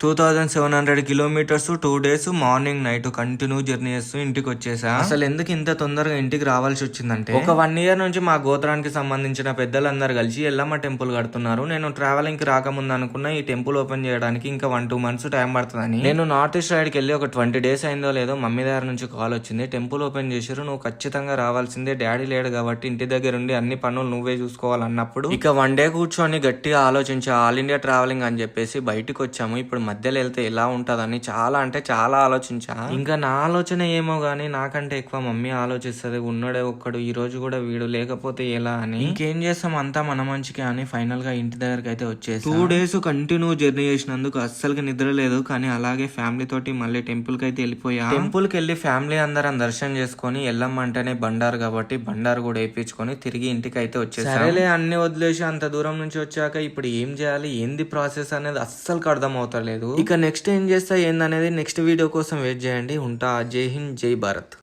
2700 kilometres 2 days morning night continue journey చేస్తూ ఇంటికి వచ్చేసా. అసలు ఎందుకు ఇంత తొందరగా ఇంటికి రావాల్సి వచ్చిందంటే, ఒక 1 ఇయర్ నుంచి మా గోత్రానికి సంబంధించిన పెద్దలందరూ కలిసి ఎల్లమ్మ టెంపుల్ కడుతున్నారు. నేను ట్రావెలింగ్ కి రాకముందు అనుకున్న ఈ టెంపుల్ ఓపెన్ చేయడానికి ఇంకా 1-2 మంత్స్ టైం పడుతుందని. నేను నార్త్ ఈస్ట్ సైడ్ కి వెళ్ళి ఒక 20 డేస్ అయిందో లేదో మమ్మీ దగ్గర నుంచి కాల్ వచ్చింది. టెంపుల్ ఓపెన్ చేశారు, నువ్వు ఖచ్చితంగా రావాల్సిందే, డాడీ లేడు కాబట్టి ఇంటి దగ్గర ఉండి అన్ని పనులు నువ్వే చూసుకోవాలన్నప్పుడు ఇక 1 డే కూర్చొని గట్టిగా ఆలోచించి ఆల్ ఇండియా ట్రావెలింగ్ అని చెప్పేసి బయటకు వచ్చాము. ఇప్పుడు మధ్యలో వెళ్తే ఎలా ఉంటదని చాలా అంటే చాలా ఆలోచించా. ఇంకా నా ఆలోచన ఏమో గానీ నాకంటే ఎక్కువ మమ్మీ ఆలోచిస్తుంది. ఉన్నాడే ఒక్కడు, ఈ రోజు కూడా వీడు లేకపోతే ఎలా అని. ఇంకేం చేస్తాం, అంతా మన మంచికే అని ఫైనల్ గా ఇంటి దగ్గరకు అయితే వచ్చేసి 2 డేస్ కంటిన్యూ జర్నీ చేసినందుకు అస్సలకి నిద్ర లేదు. కానీ అలాగే ఫ్యామిలీ తోటి మళ్ళీ టెంపుల్ కి అయితే వెళ్ళిపోయా. టెంపుల్ కి వెళ్ళి ఫ్యామిలీ అందరం దర్శనం చేసుకుని ఎల్లమ్మంటేనే బండారు కాబట్టి బండారు కూడా వేయించుకొని తిరిగి ఇంటికి అయితే వచ్చేసి సరేలే అన్ని వదిలేసి అంత దూరం నుంచి వచ్చాక ఇప్పుడు ఏం చేయాలి, ఏంది ప్రాసెస్ అనేది అస్సలు అర్థం అవుతలేదు. ఇక నెక్స్ట్ ఏం చేస్తా ఏందనేది నెక్స్ట్ వీడియో కోసం వెయిట్ చేయండి. ఉంటా. జై హింద్, జై భారత్.